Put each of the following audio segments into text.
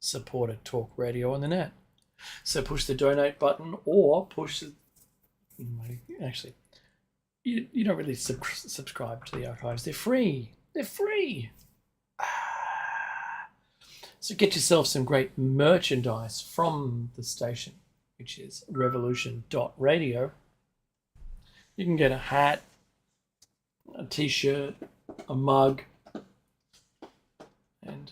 supported talk radio on the net. So push the donate button or push the. Actually, you don't really subscribe to the archives. They're free. They're free. So get yourself some great merchandise from the station, which is revolution.radio. You can get a hat, a t-shirt, a mug, and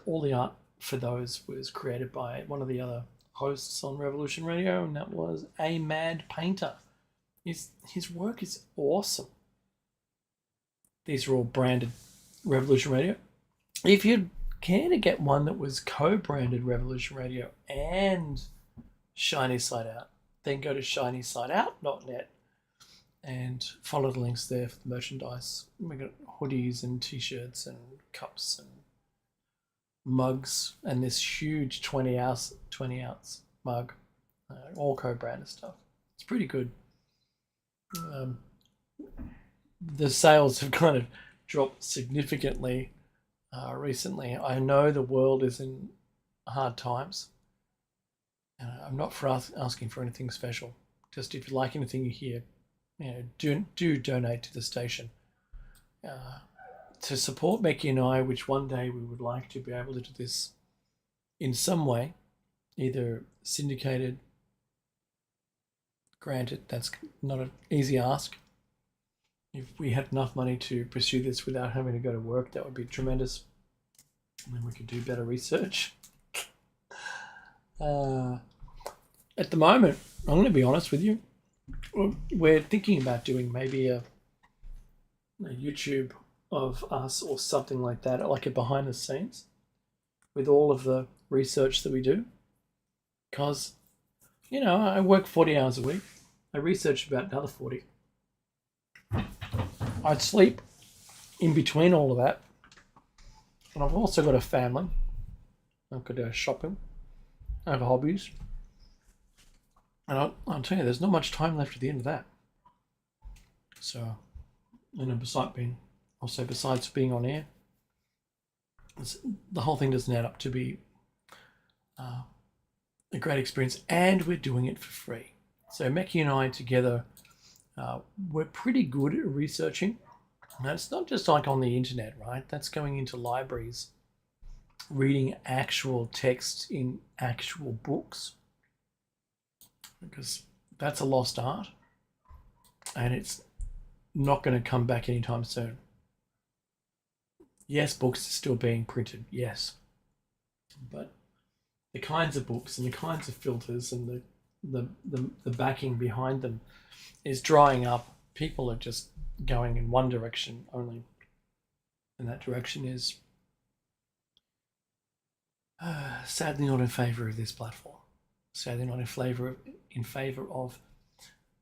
all the art for those was created by one of the other hosts on Revolution Radio, and that was A Mad Painter. His work is awesome. These are all branded Revolution Radio. If you'd care to get one that was co-branded Revolution Radio and Shiny Side Out, then go to shinysideout.net and follow the links there for the merchandise. We got hoodies and t-shirts and cups and mugs and this huge 20 ounce mug, all co-branded stuff. It's pretty good. The sales have kind of dropped significantly recently. I know the world is in hard times. I'm not for asking for anything special. Just if you like anything you hear, do donate to the station to support Becky and I, which one day we would like to be able to do this in some way, either syndicated. Granted, that's not an easy ask. If we had enough money to pursue this without having to go to work, that would be tremendous. And then we could do better research. At the moment, I'm going to be honest with you. We're thinking about doing maybe a YouTube of us or something like that, like a behind the scenes with all of the research that we do. Because, I work 40 hours a week. I research about another 40. I'd sleep in between all of that. And I've also got a family. I've got to go shopping. I have hobbies. And I'll tell you, there's not much time left at the end of that. So, besides being on air, the whole thing doesn't add up to be a great experience, and we're doing it for free. So Mackie and I together, we're pretty good at researching. Now, it's not just like on the internet, right? That's going into libraries, reading actual text in actual books, because that's a lost art, and it's not going to come back anytime soon. Yes, books are still being printed, yes, but the kinds of books and the kinds of filters and the backing behind them is drying up. People are just going in one direction only, and that direction is sadly not in favour of this platform. Sadly not in favour of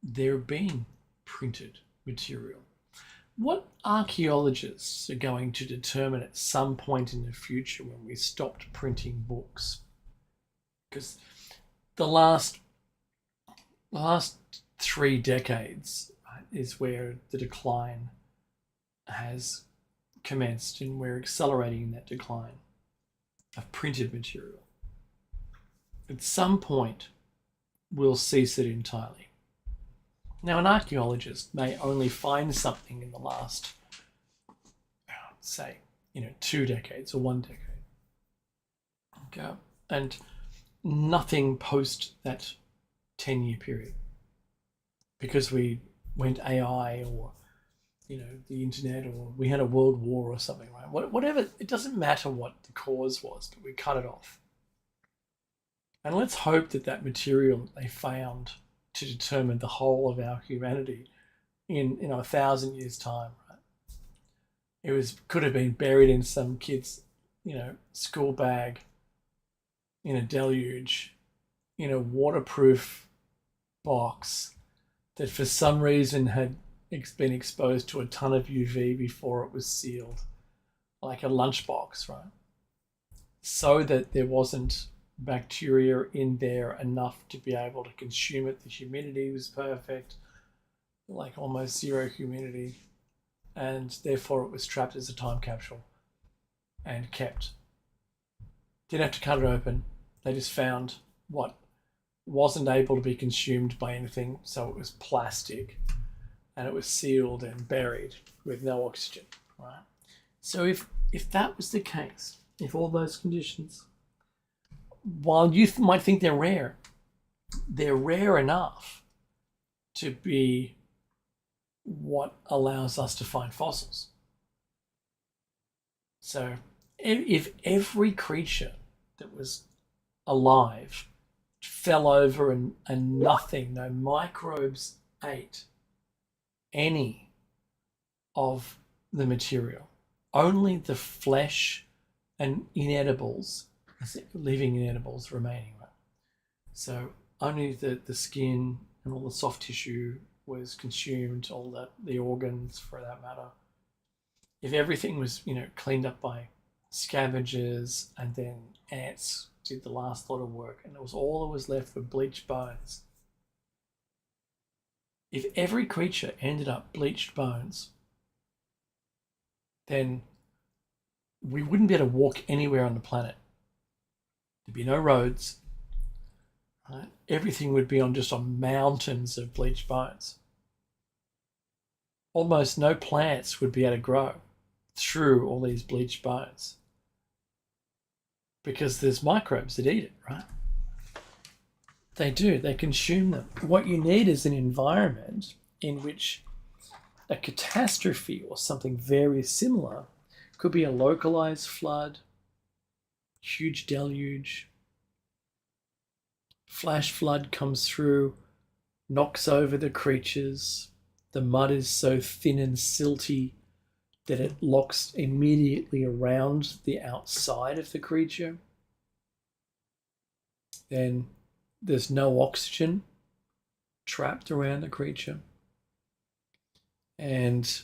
there being printed material. What archaeologists are going to determine at some point in the future when we stopped printing books? Because the last 3 decades is where the decline has commenced, and we're accelerating that decline of printed material. At some point, we'll cease it entirely. Now, an archaeologist may only find something in the last, say, 2 decades or 1 decade. Okay, and nothing post that 10-year period, because we went AI or the internet, or we had a world war or something, right? Whatever, it doesn't matter what the cause was, but we cut it off. And let's hope that material that they found to determine the whole of our humanity in 1,000 years' time, right? Could have been buried in some kid's school bag in a deluge, in a waterproof box that for some reason had been exposed to a ton of UV before it was sealed, like a lunchbox, right? So that there wasn't bacteria in there enough to be able to consume it. The humidity was perfect, like almost zero humidity, and therefore it was trapped as a time capsule and kept. Didn't have to cut it open. They just found what wasn't able to be consumed by anything, so it was plastic, and it was sealed and buried with no oxygen. Right. So if that was the case, if all those conditions, while you might think they're rare enough to be what allows us to find fossils. So if every creature that was alive fell over and nothing, no microbes ate any of the material, only the flesh and inedibles, living inedibles remaining. Right? So only the skin and all the soft tissue was consumed, all the organs for that matter. If everything was, cleaned up by scavengers and then ants did the last lot of work and it was all that was left were bleached bones. If every creature ended up bleached bones, then we wouldn't be able to walk anywhere on the planet. There'd be no roads. Right? Everything would be just on mountains of bleached bones. Almost no plants would be able to grow through all these bleached bones because there's microbes that eat it, right? They do, they consume them. What you need is an environment in which a catastrophe or something very similar could be a localized flood, huge deluge, flash flood comes through, knocks over the creatures. The mud is so thin and silty that it locks immediately around the outside of the creature. Then there's no oxygen trapped around the creature. And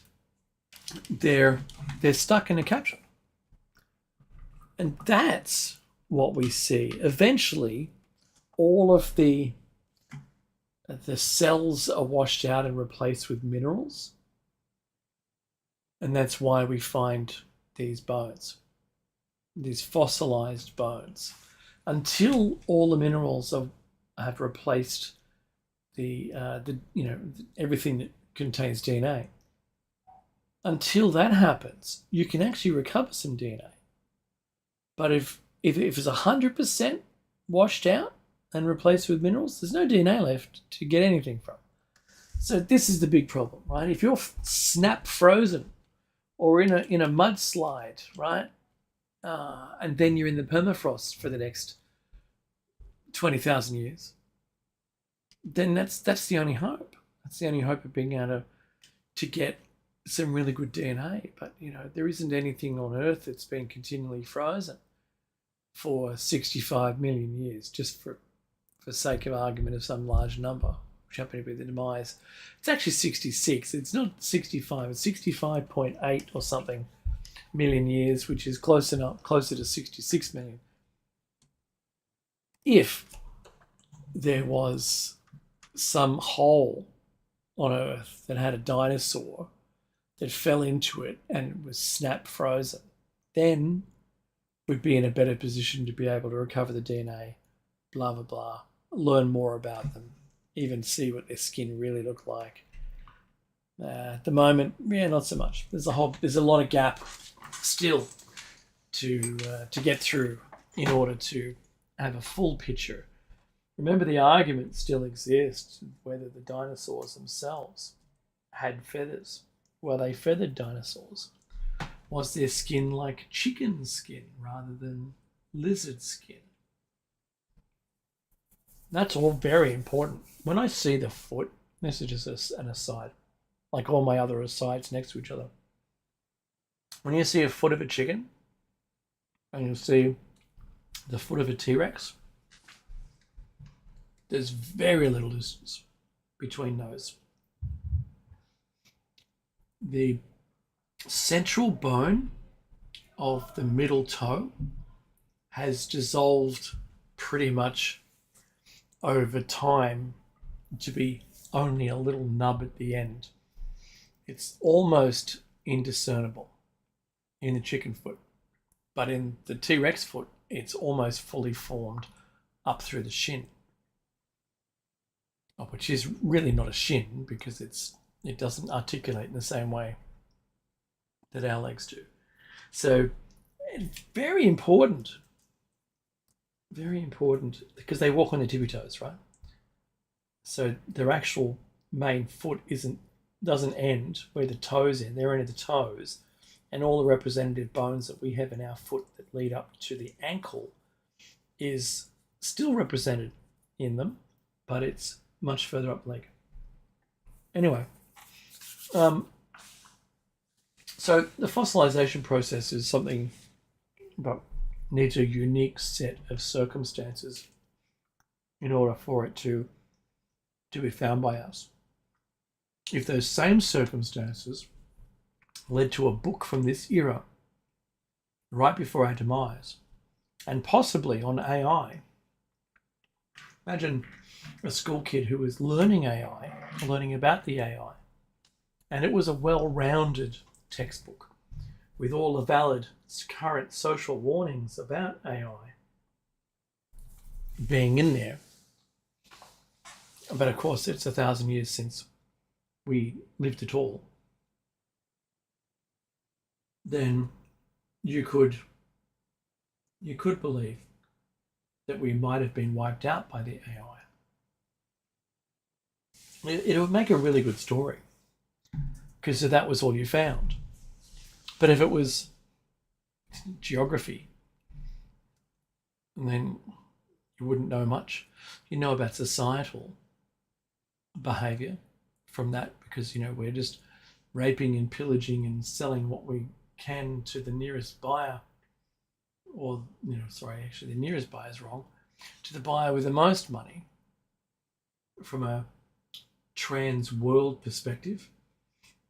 they're stuck in a capsule. And that's what we see. Eventually, all of the cells are washed out and replaced with minerals. And that's why we find these bones, these fossilized bones. Until all the minerals have replaced the everything that contains DNA. Until that happens, you can actually recover some DNA. But if it's 100% washed out and replaced with minerals, there's no DNA left to get anything from. So this is the big problem, right? If you're snap frozen or in a mudslide, right, and then you're in the permafrost for the next 20,000 years, then that's the only hope. That's the only hope of being able to get some really good DNA. But there isn't anything on Earth that's been continually frozen for 65 million years, just for sake of argument of some large number, which happened to be the demise. It's actually 66. It's not 65. It's 65.8 or something million years, which is closer to 66 million. If there was some hole on Earth that had a dinosaur that fell into it and was snap frozen, then we'd be in a better position to be able to recover the DNA, blah, blah, blah, learn more about them, even see what their skin really looked like. At the moment, not so much. There's a lot of gap still to get through in order to have a full picture. Remember, the argument still exists whether the dinosaurs themselves had feathers. Were they feathered dinosaurs? Was their skin like chicken skin rather than lizard skin? That's all very important. When I see the foot, this is just an aside, like all my other asides next to each other. When you see a foot of a chicken and you see the foot of a T-Rex, there's very little distance between those. The central bone of the middle toe has dissolved pretty much over time to be only a little nub at the end. It's almost indiscernible in the chicken foot, but in the T-Rex foot, it's almost fully formed up through the shin, which is really not a shin because it doesn't articulate in the same way that our legs do. So very important because they walk on their tippy toes, right? So their actual main foot doesn't end where the toes end. They're into the toes, and all the representative bones that we have in our foot that lead up to the ankle is still represented in them, but it's much further up the leg. Anyway, so the fossilization process is something that needs a unique set of circumstances in order for it to be found by us. If those same circumstances led to a book from this era right before our demise, and possibly on AI, imagine a school kid who was learning AI, learning about the AI, and it was a well-rounded textbook with all the valid current social warnings about AI being in there. But of course, it's 1,000 years since we lived at all. Then you could believe that we might have been wiped out by the AI. It would make a really good story because that was all you found. But if it was geography, then you wouldn't know much. You know about societal behavior from that because, we're just raping and pillaging and selling what we can to the nearest buyer, or, the nearest buyer is wrong, to the buyer with the most money from a trans world perspective,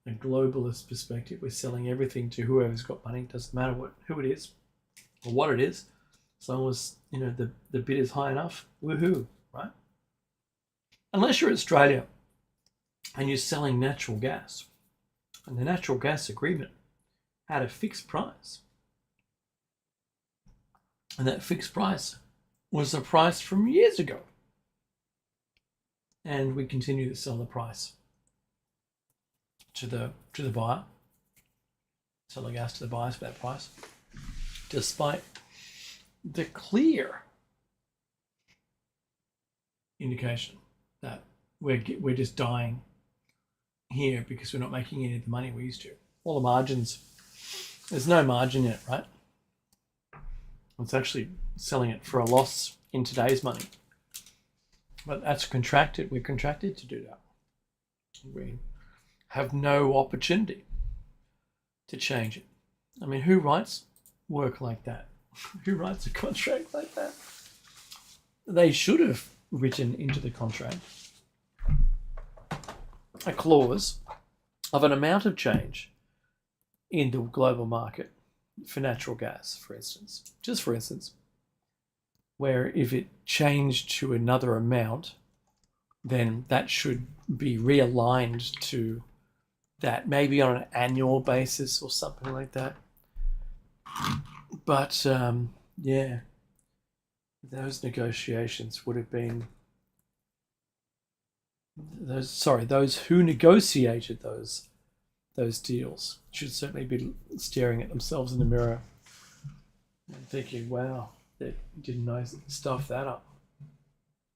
a globalist perspective. We're selling everything to whoever's got money. It doesn't matter who it is or what it is, as long as the bid is high enough. Woohoo, right? Unless you're Australia and you're selling natural gas, and the natural gas agreement had a fixed price, and that fixed price was the price from years ago, and we continue to sell the price to the buyer, sell the gas to the buyers for that price, despite the clear indication that we're just dying here because we're not making any of the money we used to. All the margins, there's no margin in it, right? It's actually selling it for a loss in today's money. But that's contracted. We're contracted to do that. We have no opportunity to change it. I mean, who writes work like that? Who writes a contract like that? They should have written into the contract a clause of an amount of change in the global market for natural gas, for instance, just for instance, where if it changed to another amount, then that should be realigned to that, maybe on an annual basis or something like that. But yeah, those negotiations would have been those who negotiated those deals should certainly be staring at themselves in the mirror and thinking, wow, they didn't know stuff that up.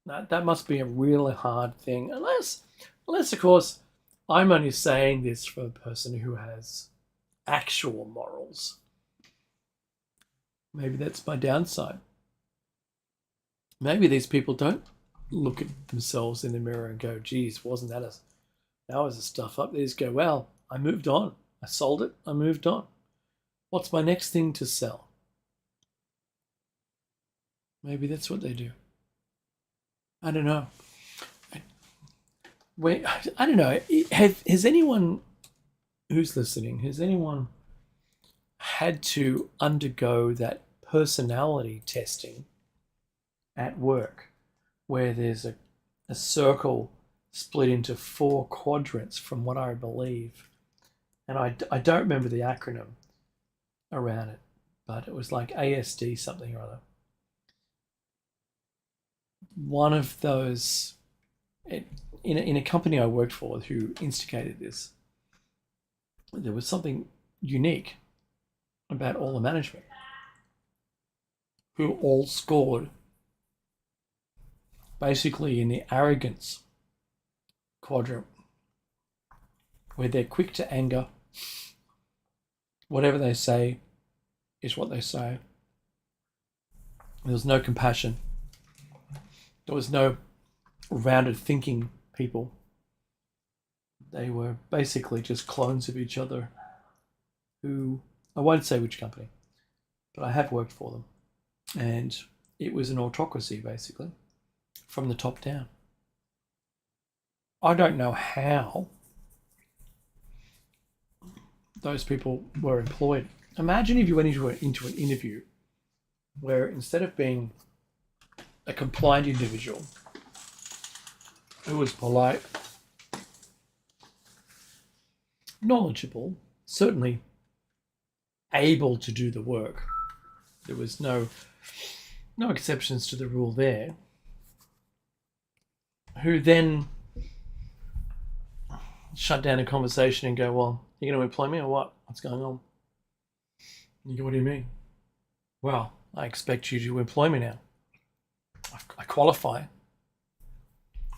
That must be a really hard thing, unless of course I'm only saying this for a person who has actual morals. Maybe that's my downside. Maybe these people don't look at themselves in the mirror and go, geez, wasn't that was a stuff up. They just go, well, I moved on. I sold it. I moved on. What's my next thing to sell? Maybe that's what they do. I don't know. I don't know. Has anyone who's listening, has anyone had to undergo that personality testing at work where there's a circle split into 4 quadrants from what I believe? And I don't remember the acronym around it, but it was like ASD something or other. one of those in a company I worked for who instigated this. There was something unique about all the management, who all scored basically in the arrogance quadrant, where they're quick to anger. Whatever they say is what they say. There was no compassion. There was no rounded thinking people. They were basically just clones of each other who, I won't say which company, but I have worked for them. And it was an autocracy, basically, from the top down. I don't know how those people were employed. Imagine if you went into an interview where instead of being a compliant individual who was polite, knowledgeable, certainly able to do the work, there was no exceptions to the rule there, who then shut down a conversation and go, well, you're going to employ me or what? What's going on? You go, what do you mean? Well, I expect you to employ me now. I qualify.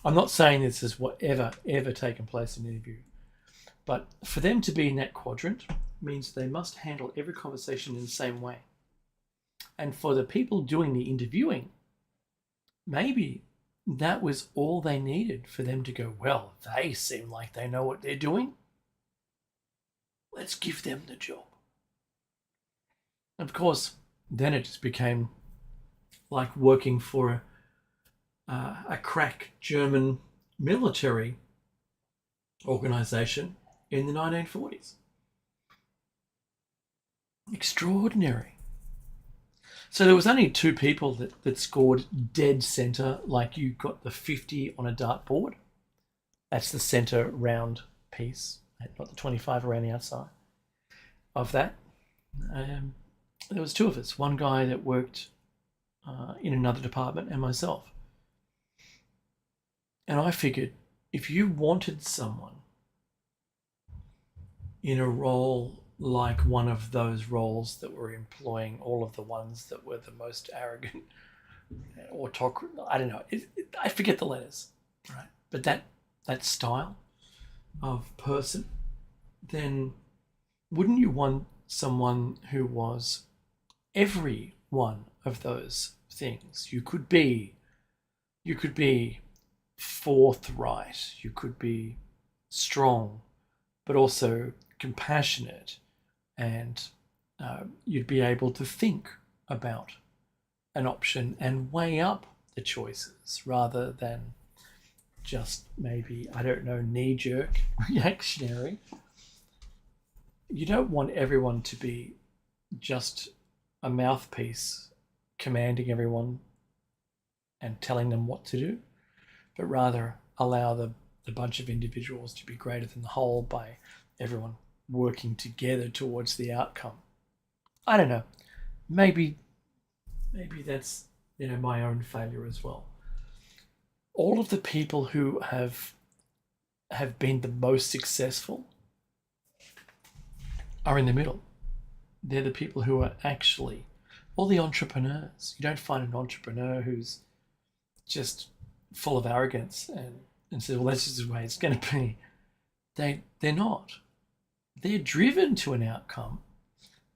I'm not saying this is whatever ever taken place in an interview, but for them to be in that quadrant means they must handle every conversation in the same way. And for the people doing the interviewing, maybe that was all they needed for them to go, well, they seem like they know what they're doing. Let's give them the job. Of course, then it just became like working for a crack German military organization in the 1940s. Extraordinary. So there was only two people that scored dead center, like you got the 50 on a dartboard. That's the center round piece, not the 25 around the outside of that. There was two of us, one guy that worked in another department and myself. And I figured if you wanted someone in a role like one of those roles that were employing all of the ones that were the most arrogant, I don't know, I forget the letters, right? But that style of person, then wouldn't you want someone who was every one of those things? You could be forthright, you could be strong, but also compassionate, and you'd be able to think about an option and weigh up the choices rather than just maybe, I don't know, knee-jerk, reactionary. You don't want everyone to be just a mouthpiece commanding everyone and telling them what to do, but rather allow the bunch of individuals to be greater than the whole by everyone working together towards the outcome. I don't know. Maybe that's, my own failure as well. All of the people who have been the most successful are in the middle. They're the people who are actually all the entrepreneurs. You don't find an entrepreneur who's just full of arrogance and says, well, this is the way it's going to be. They're not. They're driven to an outcome,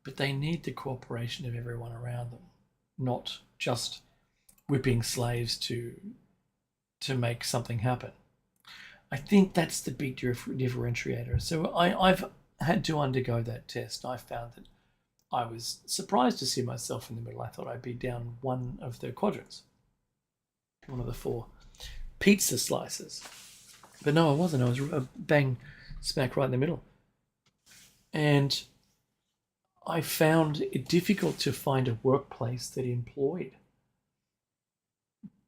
but they need the cooperation of everyone around them, not just whipping slaves to make something happen. I think that's the big differentiator. So I've had to undergo that test. I found that I was surprised to see myself in the middle. I thought I'd be down one of the quadrants, one of the four pizza slices. But no, I wasn't. I was bang smack right in the middle. And I found it difficult to find a workplace that employed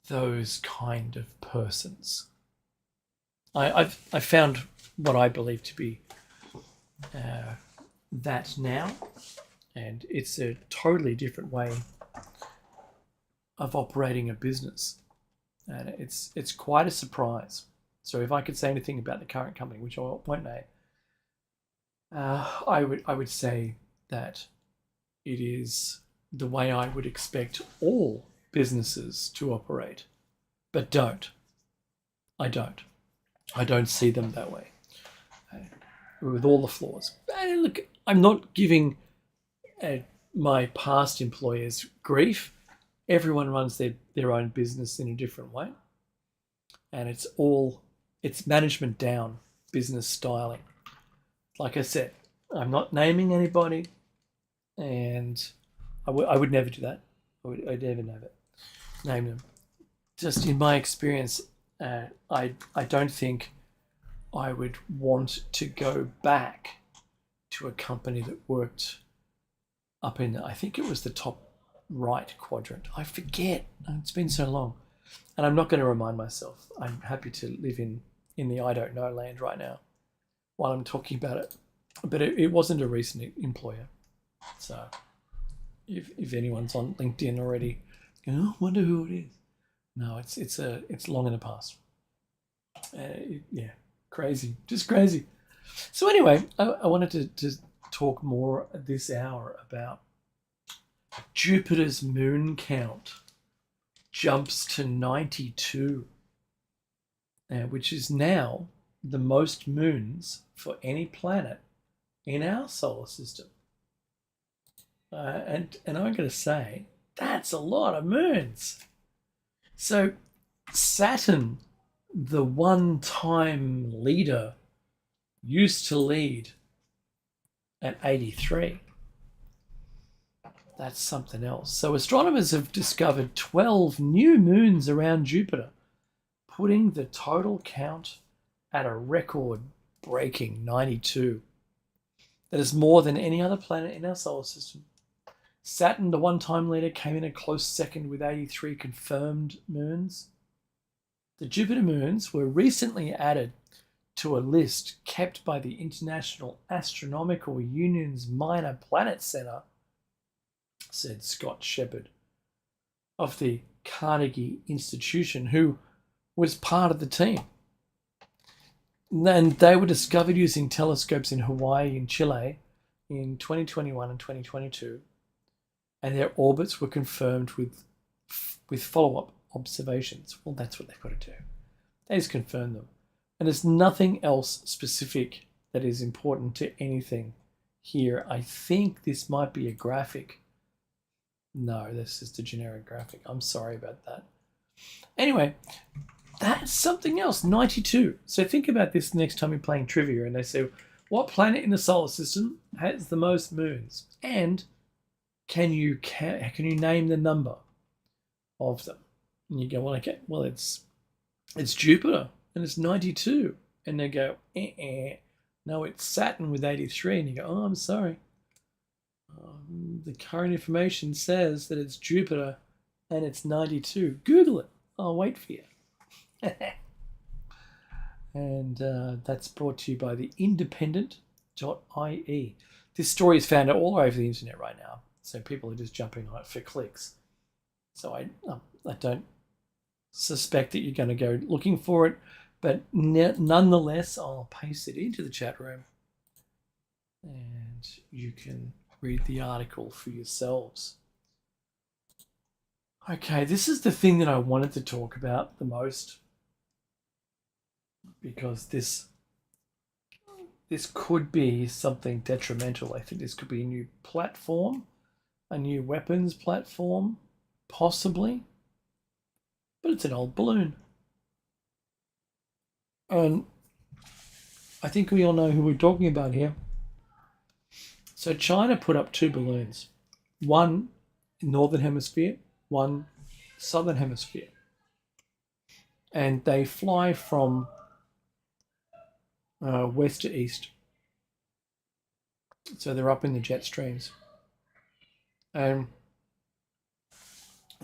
those kind of persons. I found what I believe to be that now, and it's a totally different way of operating a business. and it's quite a surprise. So if I could say anything about the current company, which I won't name, I would say that it is the way I would expect all businesses to operate, but don't. I don't. I don't see them that way, with all the flaws. And look, I'm not giving my past employers grief. Everyone runs their own business in a different way, and it's management down, business styling. Like I said, I'm not naming anybody, and I would never do that. I'd never name them. Just in my experience, I don't think I would want to go back to a company that worked up in, I think it was the top right quadrant. I forget. It's been so long. And I'm not going to remind myself. I'm happy to live in the I don't know land right now while I'm talking about it. But it wasn't a recent employer. So if anyone's on LinkedIn already, I wonder who it is. No, it's long in the past. Yeah, crazy, just crazy. So anyway, I wanted to talk more this hour about Jupiter's moon count jumps to 92, which is now the most moons for any planet in our solar system. And I'm going to say that's a lot of moons. So Saturn, the one-time leader, used to lead at 83. That's something else. So astronomers have discovered 12 new moons around Jupiter, putting the total count at a record-breaking 92. That is more than any other planet in our solar system. Saturn, the one-time leader, came in a close second with 83 confirmed moons. The Jupiter moons were recently added to a list kept by the International Astronomical Union's Minor Planet Center, said Scott Shepard of the Carnegie Institution, who was part of the team. And they were discovered using telescopes in Hawaii and Chile in 2021 and 2022. And their orbits were confirmed with follow-up observations. Well, that's what they've got to do. They just confirm them. And there's nothing else specific that is important to anything here. I think this might be a graphic. No, this is the generic graphic. I'm sorry about that. Anyway, that's something else, 92. So think about this next time you're playing trivia and they say, what planet in the solar system has the most moons? And can you name the number of them? And you go, well, okay, well, it's Jupiter and it's 92. And they go, no, it's Saturn with 83. And you go, oh, I'm sorry. The current information says that it's Jupiter and it's 92. Google it. I'll wait for you. And that's brought to you by the independent.ie. This story is found all over the internet right now. So people are just jumping on it for clicks. So I don't suspect that you're going to go looking for it. But nonetheless, I'll paste it into the chat room. And you can read the article for yourselves. Okay, this is the thing that I wanted to talk about the most. Because this could be something detrimental. I think this could be a new platform, a new weapons platform, possibly. But it's an old balloon. And I think we all know who we're talking about here. So China put up two balloons. One in Northern Hemisphere, one Southern Hemisphere. And they fly from west to east. So they're up in the jet streams. And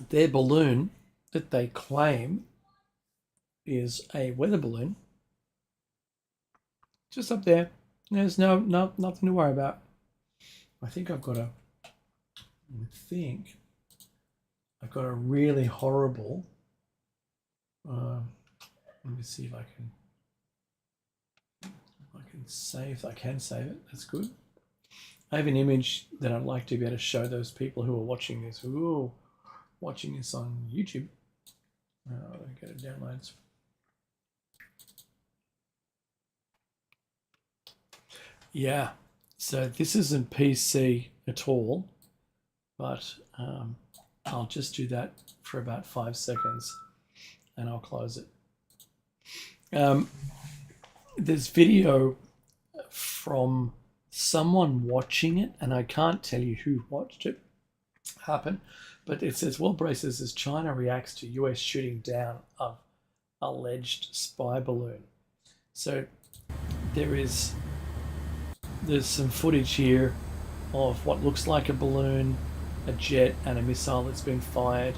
their balloon that they claim is a weather balloon. Just up there. There's nothing to worry about. I think I've got a really horrible Let me see if I can save. I can save it. That's good. I have an image that I'd like to be able to show those people who are watching this. Watching this on YouTube. Let me go to downloads. Yeah, so this isn't PC at all, but I'll just do that for about 5 seconds and I'll close it. There's video from someone watching it, and I can't tell you who watched it happen, but it says, well, braces as China reacts to US shooting down of alleged spy balloon. So there's some footage here of what looks like a balloon, a jet, and a missile that's been fired.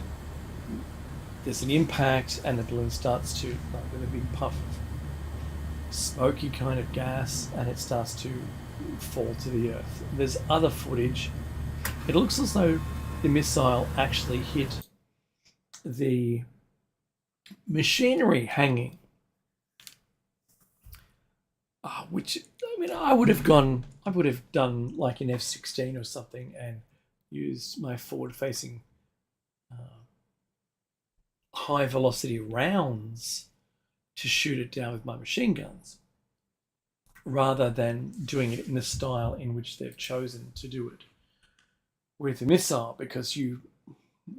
There's an impact, and the balloon starts to, like, with a big puff of smoky kind of gas, and it starts to fall to the earth. There's other footage. It looks as though the missile actually hit the machinery hanging, which, I mean, I would have done like an F-16 or something and used my forward-facing high-velocity rounds to shoot it down with my machine guns, rather than doing it in the style in which they've chosen to do it with a missile, because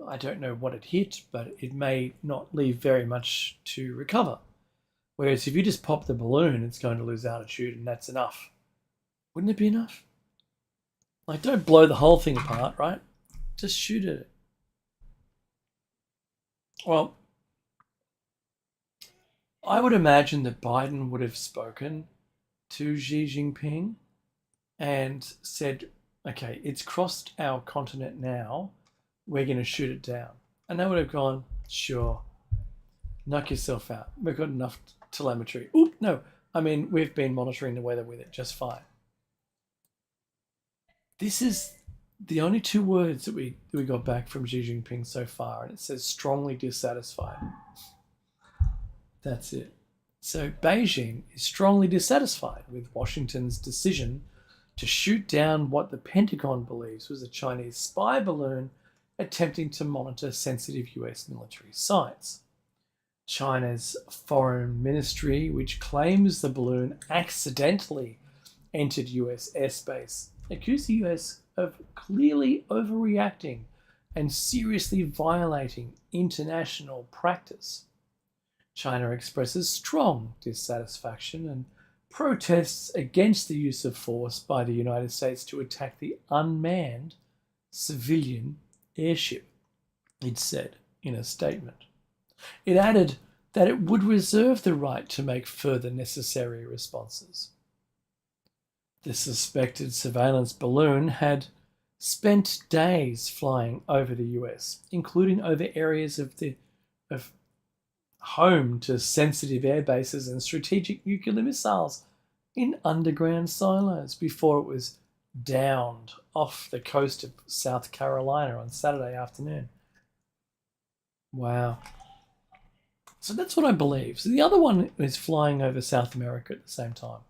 I don't know what it hit, but it may not leave very much to recover. Whereas if you just pop the balloon, it's going to lose altitude, and that's enough. Wouldn't it be enough? Like, don't blow the whole thing apart, right? Just shoot at it. Well, I would imagine that Biden would have spoken to Xi Jinping and said, okay, it's crossed our continent now, we're going to shoot it down. And they would have gone, sure, knock yourself out. We've got enough telemetry. Oop, no, I mean, we've been monitoring the weather with it just fine. This is the only 2 words that we got back from Xi Jinping so far, and it says strongly dissatisfied. That's it. So Beijing is strongly dissatisfied with Washington's decision to shoot down what the Pentagon believes was a Chinese spy balloon attempting to monitor sensitive US military sites. China's foreign ministry, which claims the balloon accidentally entered US airspace, accused the US of clearly overreacting and seriously violating international practice. China expresses strong dissatisfaction and protests against the use of force by the United States to attack the unmanned civilian airship, it said in a statement. It added that it would reserve the right to make further necessary responses. The suspected surveillance balloon had spent days flying over the US, including over areas of home to sensitive air bases and strategic nuclear missiles in underground silos before it was downed off the coast of South Carolina on Saturday afternoon. Wow. So that's what I believe. So the other one is flying over South America at the same time.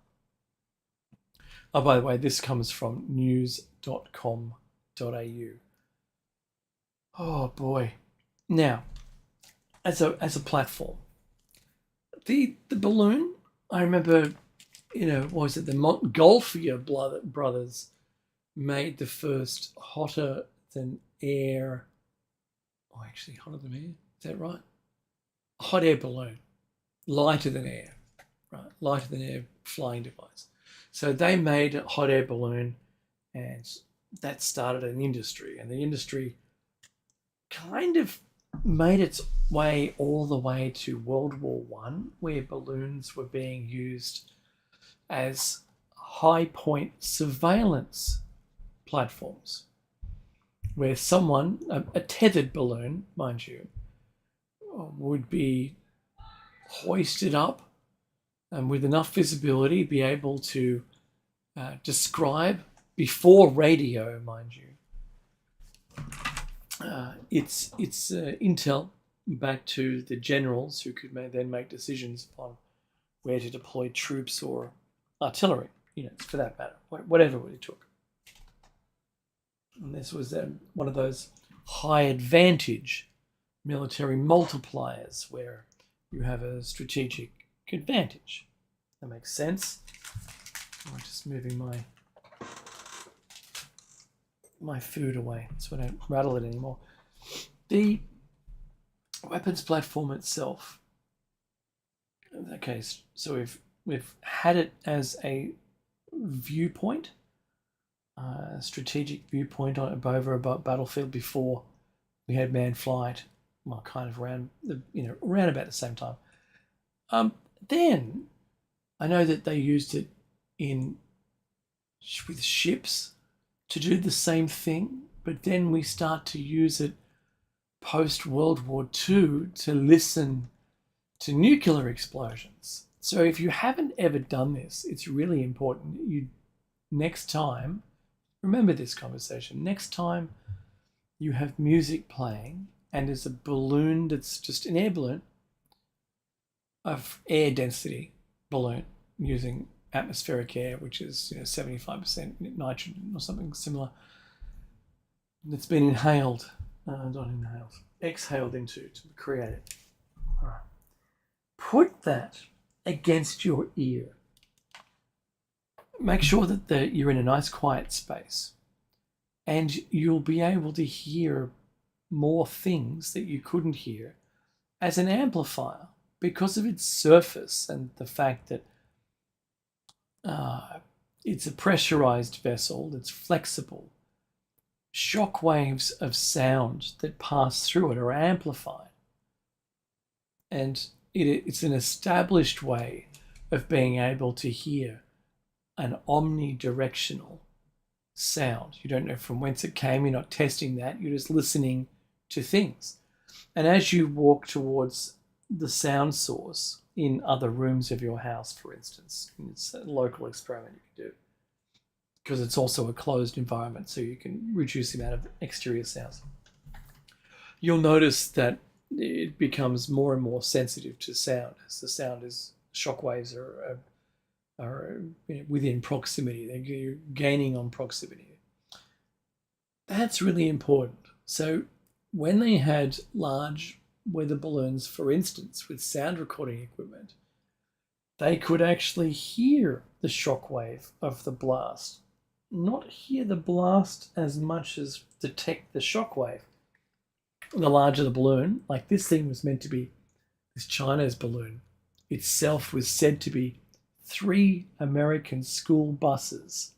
Oh, by the way, this comes from news.com.au. Oh boy. Now, as a platform, the balloon, I remember, what was it, the Montgolfier brothers made the first hotter than air, hotter than air, is that right? Hot air balloon, lighter than air, right? Lighter than air flying device. So they made a hot air balloon, and that started an industry, and the industry kind of made its way all the way to World War I, where balloons were being used as high point surveillance platforms, where someone, a tethered balloon, mind you, would be hoisted up and with enough visibility be able to describe, before radio, mind you, it's intel back to the generals who could then make decisions upon where to deploy troops or artillery units, for that matter, whatever it took. And this was one of those high advantage military multipliers where you have a strategic advantage. That makes sense. I'm just moving my food away so I don't rattle it anymore. The weapons platform itself. Okay, so we've had it as a viewpoint, strategic viewpoint over a battlefield before we had manned flight. Well, kind of around about the same time. Then I know that they used it with ships to do the same thing, but then we start to use it post World War II to listen to nuclear explosions. So if you haven't ever done this, it's really important that you next time, remember this conversation, next time you have music playing and there's a balloon that's just an air balloon, of air density balloon using atmospheric air, which is 75% nitrogen or something similar, that's been inhaled, exhaled into to create it. All right. Put that against your ear. Make sure that you're in a nice quiet space and you'll be able to hear more things that you couldn't hear as an amplifier because of its surface and the fact that it's a pressurized vessel that's flexible. Shock waves of sound that pass through it are amplified. And it's an established way of being able to hear an omnidirectional sound. You don't know from whence it came. You're not testing that. You're just listening to things. And as you walk towards the sound source in other rooms of your house, for instance, it's a local experiment you can do because it's also a closed environment, so you can reduce the amount of exterior sounds. You'll notice that it becomes more and more sensitive to sound as the sound is shock waves are within proximity. They're gaining on proximity. That's really important. So when they had large weather balloons, for instance, with sound recording equipment, they could actually hear the shock wave of the blast. Not hear the blast as much as detect the shock wave. The larger the balloon, like this thing was meant to be, this China's balloon itself was said to be 3 American school buses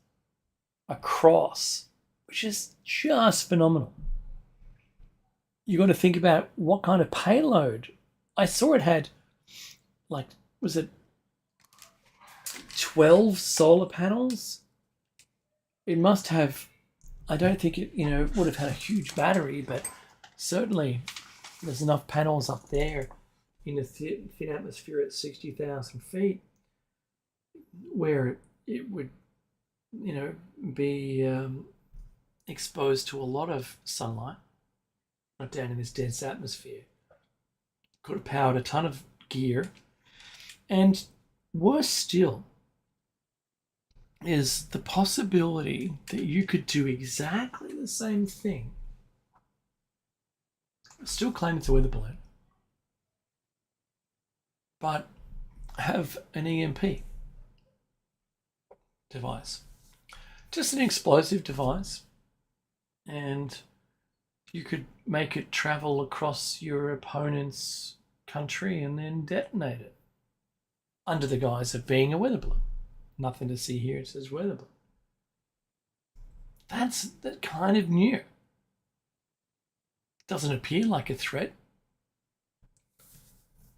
across, which is just phenomenal. You got to think about what kind of payload. I saw it had, like, was it 12 solar panels? It must have, I don't think it, would have had a huge battery, but certainly there's enough panels up there in the thin atmosphere at 60,000 feet where it would, be exposed to a lot of sunlight, not down in this dense atmosphere. Could have powered a ton of gear. And worse still is the possibility that you could do exactly the same thing, still claim it's a weather balloon, but have an EMP device. Just an explosive device, and you could make it travel across your opponent's country and then detonate it under the guise of being a weather balloon. Nothing to see here, it says weather balloon. That's kind of new. Doesn't appear like a threat.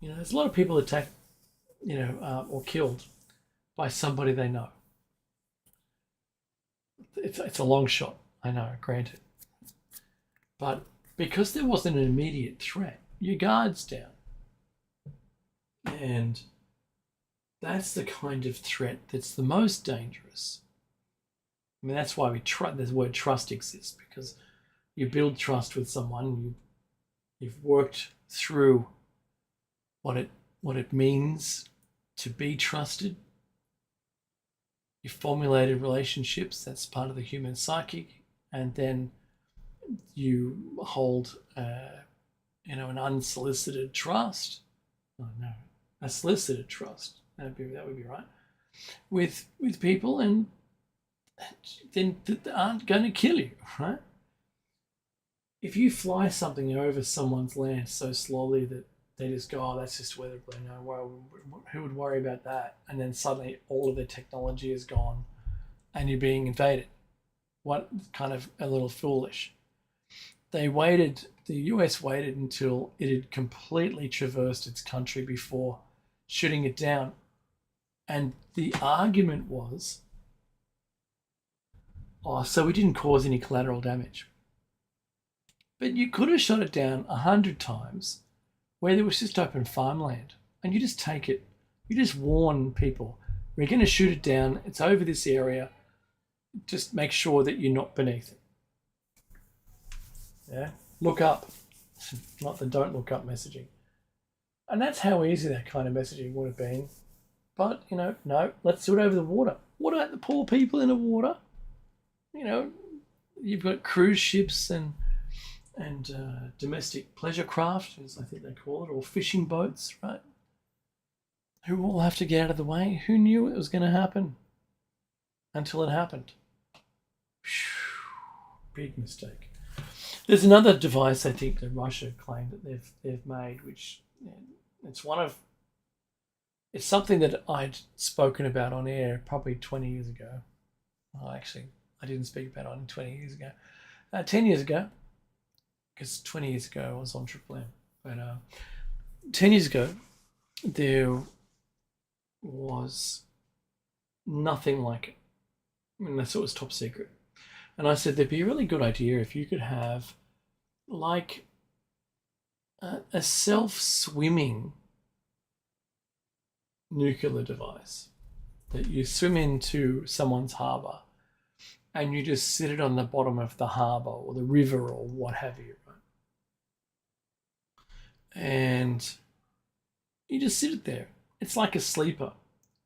There's a lot of people attacked, or killed by somebody they know. It's a long shot, I know, granted. But because there wasn't an immediate threat, your guard's down. And that's the kind of threat that's the most dangerous. I mean, that's why the word trust exists, because you build trust with someone, you You've worked through what it means to be trusted. You formulated relationships. That's part of the human psyche, and then you hold, an unsolicited trust. Oh no, a solicited trust. That would be right with people, and then that aren't going to kill you, right? If you fly something over someone's land so slowly that they just go, oh, that's just weather balloon. No, well, who would worry about that? And then suddenly all of their technology is gone, and you're being invaded. What kind of a little foolish? The US waited until it had completely traversed its country before shooting it down. And the argument was, oh, so we didn't cause any collateral damage. But you could have shot it down 100 times where there was just open farmland, and you just take it, you just warn people, we're going to shoot it down, it's over this area, just make sure that you're not beneath it. Yeah, look up, not the don't look up messaging. And that's how easy that kind of messaging would have been. But, no, let's do it over the water. What about the poor people in the water? You've got cruise ships and domestic pleasure craft, as I think they call it, or fishing boats, right? Who all have to get out of the way. Who knew it was going to happen until it happened? Big mistake. There's another device I think that Russia claimed that they've made, which it's something that I'd spoken about on air probably 20 years ago. Well, actually, I didn't speak about it 20 years ago. 10 years ago, because 20 years ago I was on Triple M. But 10 years ago, there was nothing like it. Unless it was top secret. And I said there'd be a really good idea if you could have like a self-swimming nuclear device that you swim into someone's harbour and you just sit it on the bottom of the harbour or the river or what have you, right? And you just sit it there. It's like a sleeper.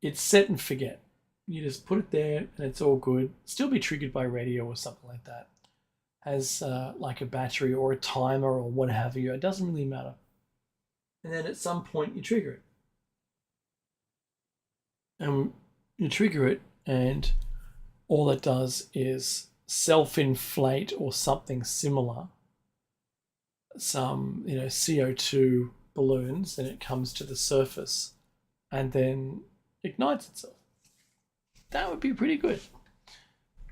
It's set and forget. You just put it there and it's all good. Still be triggered by radio or something like that. Has like a battery or a timer or what have you. It doesn't really matter. And then at some point you trigger it. And you trigger it and all it does is self-inflate or something similar. Some, CO2 balloons, and it comes to the surface and then ignites itself. That would be pretty good.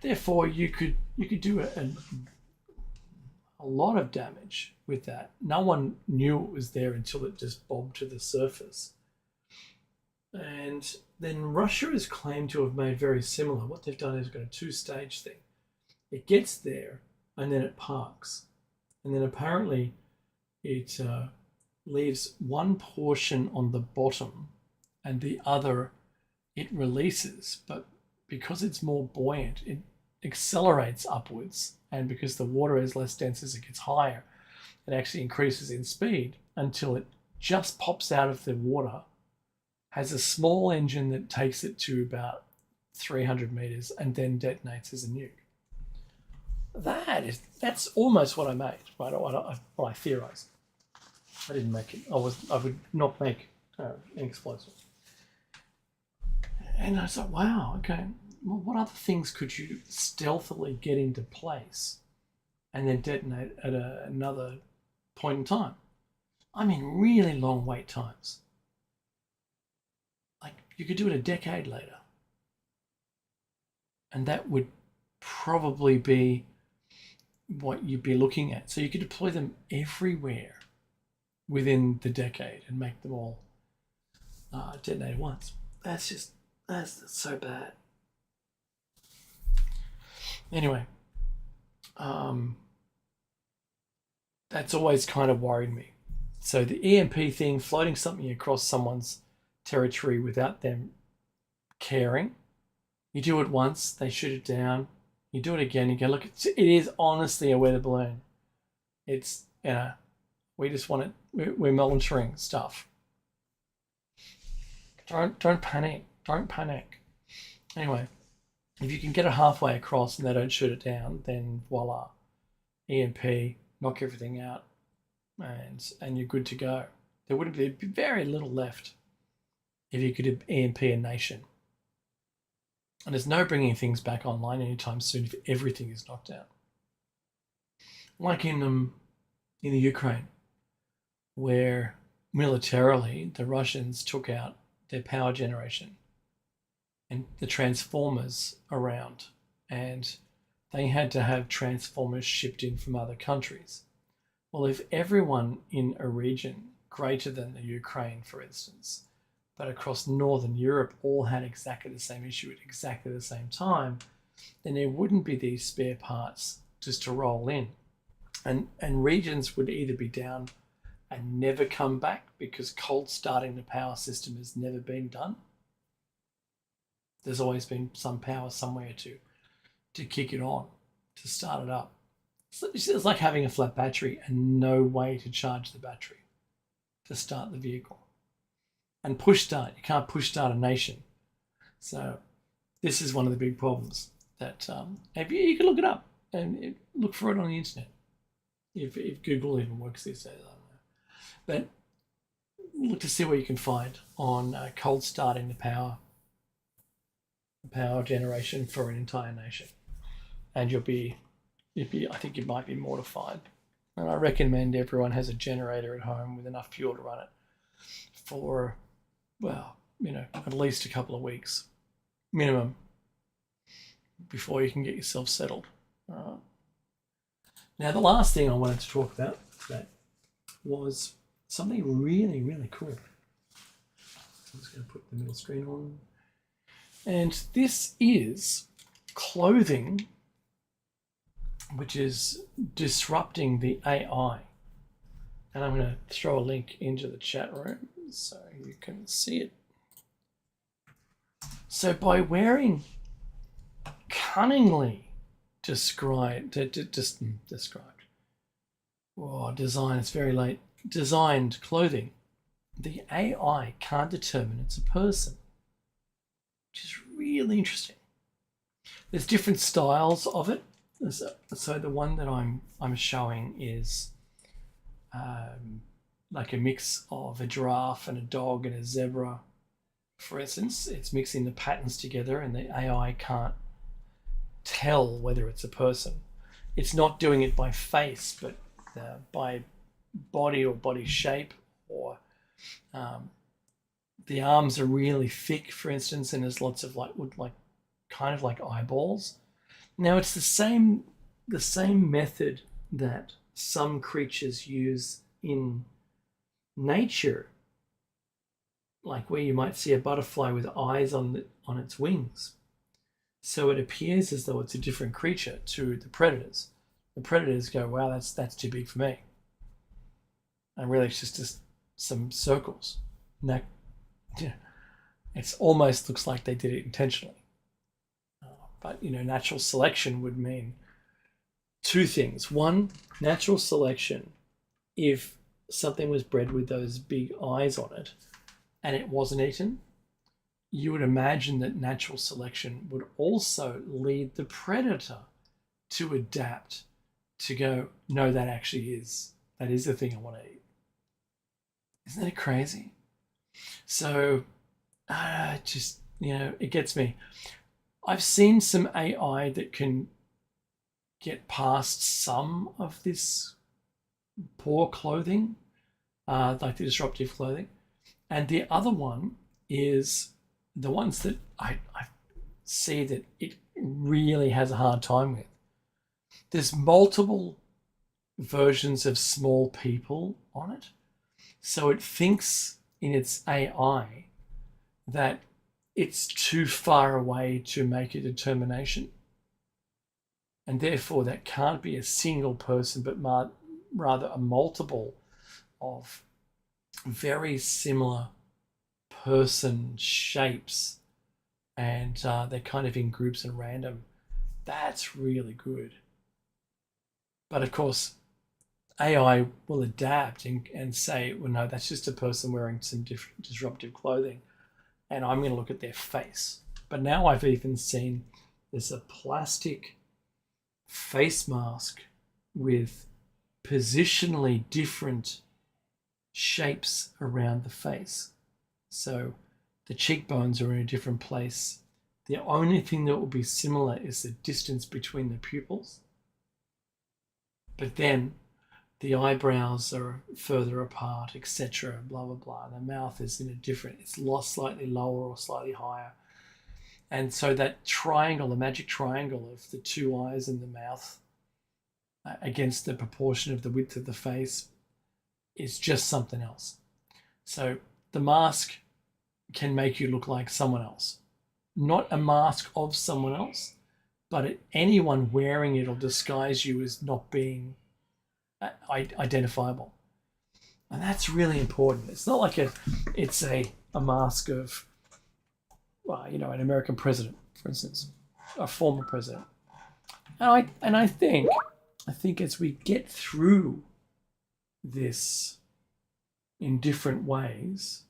Therefore, you could do a lot of damage with that. No one knew it was there until it just bobbed to the surface. And then Russia is claimed to have made very similar. What they've done is got a two-stage thing. It gets there and then it parks. And then apparently it leaves one portion on the bottom and the other it releases. But because it's more buoyant, it accelerates upwards. And because the water is less dense as it gets higher, it actually increases in speed until it just pops out of the water, has a small engine that takes it to about 300 meters and then detonates as a nuke. That's almost what I made, right? What I theorized. I didn't make it. I would not make an explosive. And I was like, wow, okay. Well, what other things could you stealthily get into place and then detonate at another point in time? I mean, really long wait times. Like, you could do it a decade later. And that would probably be what you'd be looking at. So you could deploy them everywhere within the decade and make them all detonate at once. That's so bad. Anyway, that's always kind of worried me. So the EMP thing, floating something across someone's territory without them caring. You do it once, they shoot it down. You do it again, you go, look, it is honestly a weather balloon. It's, We just want it. We're monitoring stuff. Don't panic. Don't panic. Anyway, if you can get it halfway across and they don't shoot it down, then voila, EMP, knock everything out, and you're good to go. There would be very little left if you could EMP a nation. And there's no bringing things back online anytime soon if everything is knocked out. Like in the Ukraine, where militarily the Russians took out their power generation and the transformers around, and they had to have transformers shipped in from other countries. Well, if everyone in a region greater than the Ukraine, for instance, but across Northern Europe all had exactly the same issue at exactly the same time, then there wouldn't be these spare parts just to roll in. And regions would either be down and never come back because cold starting the power system has never been done. There's always been some power somewhere to kick it on, to start it up. It's like having a flat battery and no way to charge the battery to start the vehicle. And push start, you can't push start a nation. So this is one of the big problems that you can look it up and look for it on the internet. If Google even works these days, I don't know. But look to see what you can find on cold starting the power generation for an entire nation, and you'll be I think you might be mortified. And I recommend everyone has a generator at home with enough fuel to run it for, well, at least a couple of weeks minimum before you can get yourself settled. Now, the last thing I wanted to talk about today was something really, really cool. I'm just going to put the middle screen on. And this is clothing which is disrupting the AI. And I'm going to throw a link into the chat room so you can see it. So by wearing cunningly designed, designed clothing, the AI can't determine it's a person, which is really interesting. There's different styles of it. So the one that I'm showing is like a mix of a giraffe and a dog and a zebra. For instance, it's mixing the patterns together and the AI can't tell whether it's a person. It's not doing it by face, but by body or body shape, or the arms are really thick, for instance, and there's lots of kind of like eyeballs. Now it's the same method that some creatures use in nature, like where you might see a butterfly with eyes on its wings. So it appears as though it's a different creature to the predators. The predators go, wow, that's too big for me. And really it's just some circles. And it almost looks like they did it intentionally. But, natural selection would mean two things. One, natural selection, if something was bred with those big eyes on it and it wasn't eaten, you would imagine that natural selection would also lead the predator to adapt, to go, no, that is the thing I want to eat. Isn't that crazy? So, it gets me. I've seen some AI that can get past some of this poor clothing, like the disruptive clothing. And the other one is the ones that I see that it really has a hard time with. There's multiple versions of small people on it. So it thinks in its AI that it's too far away to make a determination. And therefore that can't be a single person, but rather a multiple of very similar person shapes. And they're kind of in groups and random. That's really good. But of course, AI will adapt and say, well, no, that's just a person wearing some different disruptive clothing, and I'm going to look at their face. But now I've even seen there's a plastic face mask with positionally different shapes around the face. So the cheekbones are in a different place. The only thing that will be similar is the distance between the pupils. But then the eyebrows are further apart, etc. Blah, blah, blah. The mouth is in a different, it's lost slightly lower or slightly higher. And so that triangle, the magic triangle of the two eyes and the mouth against the proportion of the width of the face is just something else. So the mask can make you look like someone else. Not a mask of someone else, but anyone wearing it will disguise you as not being identifiable. And that's really important. It's not like it's a mask of, well, you know, an American president, for instance, a former president. And I think as we get through this in different ways,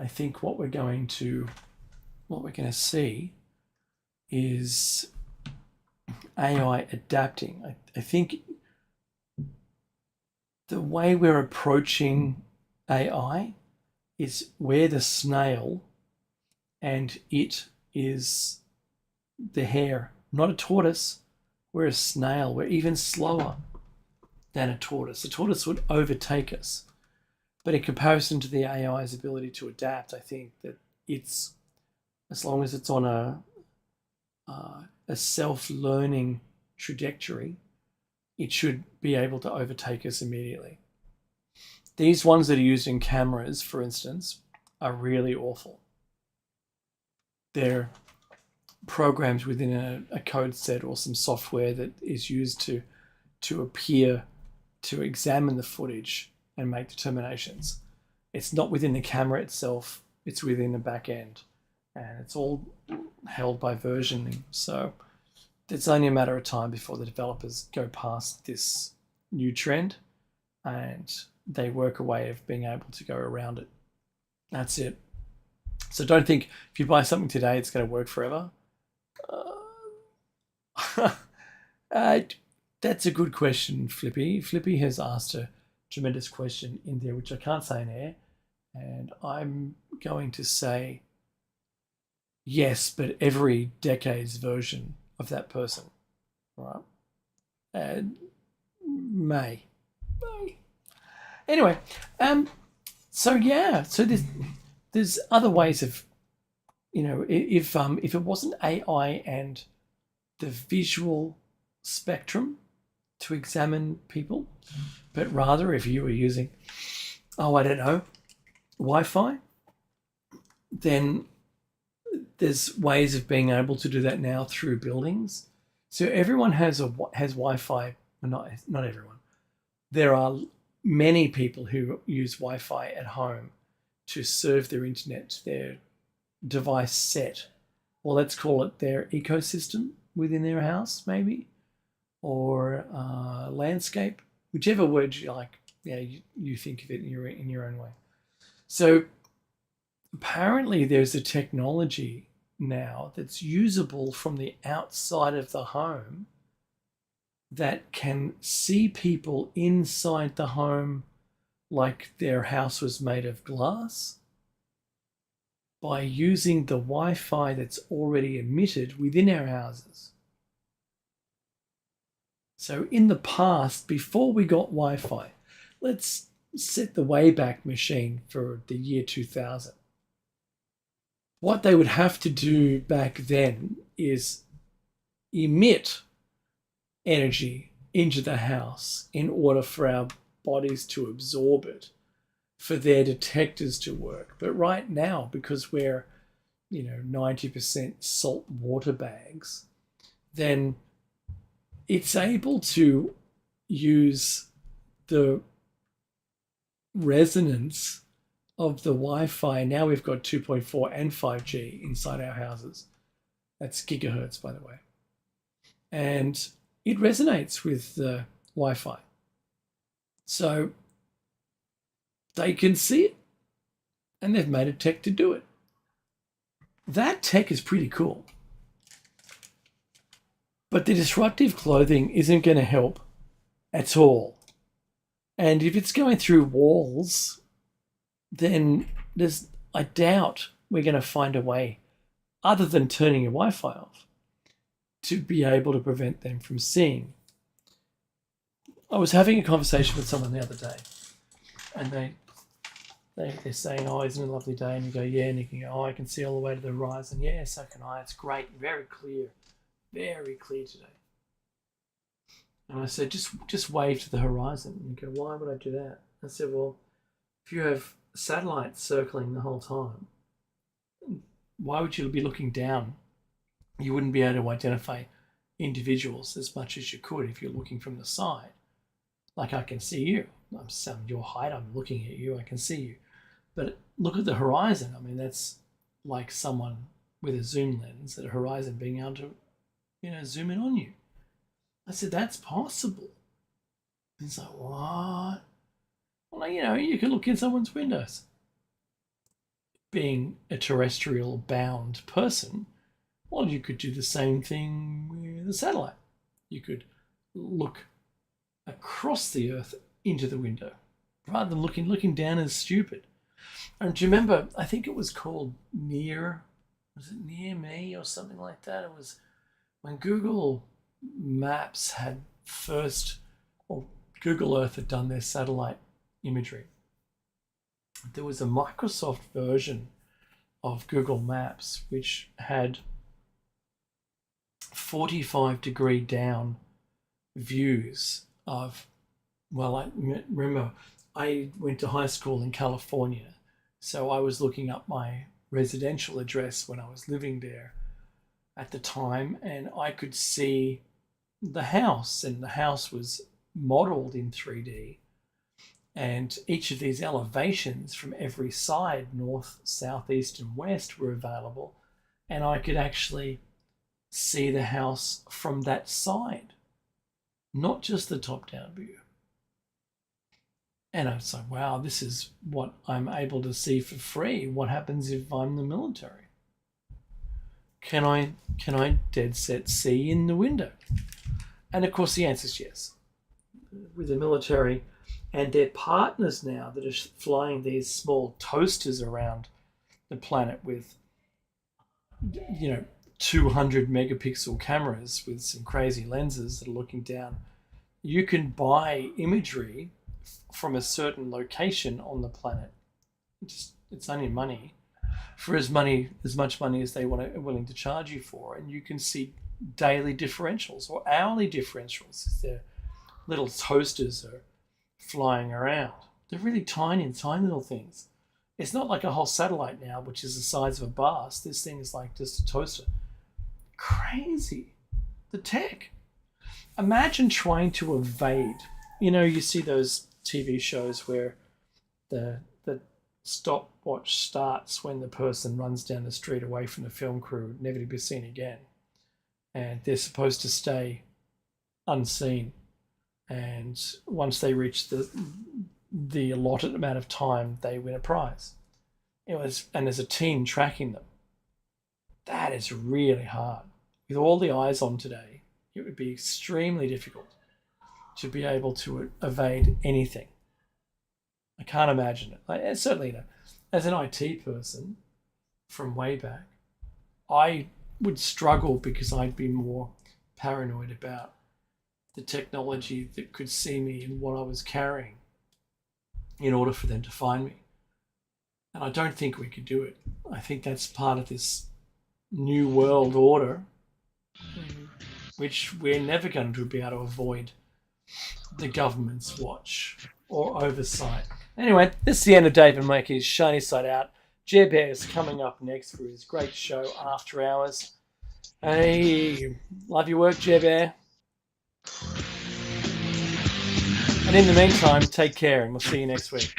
I think what we're going to see is AI adapting. I think the way we're approaching AI is we're the snail and it is the hare, not a tortoise. We're a snail. We're even slower than a tortoise. A tortoise would overtake us. But in comparison to the AI's ability to adapt, I think that it's, as long as it's on a self-learning trajectory, it should be able to overtake us immediately. These ones that are used in cameras, for instance, are really awful. They're programs within a code set or some software that is used to appear to examine the footage and make determinations. It's not within the camera itself, it's within the back end. And it's all held by versioning. So it's only a matter of time before the developers go past this new trend and they work a way of being able to go around it. That's it. So don't think if you buy something today, it's going to work forever. That's a good question, Flippy. Flippy has asked a tremendous question in there, which I can't say in air. And I'm going to say yes, but every decade's version of that person, right? May. Anyway, so yeah, so there's other ways of, you know, if it wasn't AI and the visual spectrum to examine people, but rather if you were using, I don't know, Wi-Fi, then there's ways of being able to do that now through buildings. So everyone has Wi-Fi, well, not everyone. There are many people who use Wi-Fi at home to serve their internet, their device set, or let's call it their ecosystem within their house, maybe, or landscape, whichever word you like. Yeah, you think of it in your own way. So apparently there's a technology now that's usable from the outside of the home that can see people inside the home like their house was made of glass by using the Wi-Fi that's already emitted within our houses. So in the past, before we got Wi-Fi, let's set the Wayback Machine for the year 2000. What they would have to do back then is emit energy into the house in order for our bodies to absorb it, for their detectors to work. But right now, because we're, 90% salt water bags, then it's able to use the resonance of the Wi-Fi. Now we've got 2.4 and 5G inside our houses. That's gigahertz, by the way. And it resonates with the Wi-Fi. So they can see it, and they've made a tech to do it. That tech is pretty cool. But the disruptive clothing isn't going to help at all. And if it's going through walls, then I doubt we're going to find a way, other than turning your Wi-Fi off, to be able to prevent them from seeing. I was having a conversation with someone the other day, and they're saying, "Oh, isn't it a lovely day?" And you go, "Yeah," and you can go, "Oh, I can see all the way to the horizon." "Yeah, so can I. It's great, very clear today." And I said, just wave to the horizon. And you go, "Why would I do that?" I said, "Well, if you have satellites circling the whole time, why would you be looking down? You wouldn't be able to identify individuals as much as you could if you're looking from the side. Like, I can see you. I'm your height. I'm looking at you. I can see you. But look at the horizon. I mean, that's like someone with a zoom lens at a horizon being able to, zoom in on you." I said, "That's possible." He's like, "What?" Well, you can look in someone's windows. Being a terrestrial bound person, well, you could do the same thing with a satellite. You could look across the earth into the window rather than looking down is stupid. And do you remember, I think it was called Near Me or something like that? It was when Google Maps had Google Earth had done their satellite imagery. There was a Microsoft version of Google Maps which had 45-degree down views of, well, I remember I went to high school in California, so I was looking up my residential address when I was living there at the time, and I could see the house, and the house was modeled in 3D, and each of these elevations from every side, north, south, east, and west, were available, and I could actually see the house from that side, not just the top-down view. And I was like, wow, this is what I'm able to see for free. What happens if I'm the military? Can I dead set see in the window? And of course the answer is yes. With the military and their partners now that are flying these small toasters around the planet with 200 megapixel cameras with some crazy lenses that are looking down, you can buy imagery from a certain location on the planet. It's only money, for as much money as they are willing to charge you for, and you can see daily differentials or hourly differentials. Their little toasters are flying around. They're really tiny little things. It's not like a whole satellite now, which is the size of a bus. This thing is like just a toaster. Crazy. The tech. Imagine trying to evade. You see those TV shows where the stopwatch starts when the person runs down the street away from the film crew, never to be seen again. And they're supposed to stay unseen. And once they reach the allotted amount of time, they win a prize. And there's a team tracking them. That is really hard. With all the eyes on today, it would be extremely difficult to be able to evade anything. I can't imagine it. Certainly, as an IT person from way back, I would struggle because I'd be more paranoid about the technology that could see me and what I was carrying in order for them to find me. And I don't think we could do it. I think that's part of this new world order, which we're never going to be able to avoid the government's watch or oversight. Anyway, this is the end of David Mackey's Shiny Side Out. Jer Bear is coming up next for his great show, After Hours. Hey, love your work, Jer Bear. And in the meantime, take care, and we'll see you next week.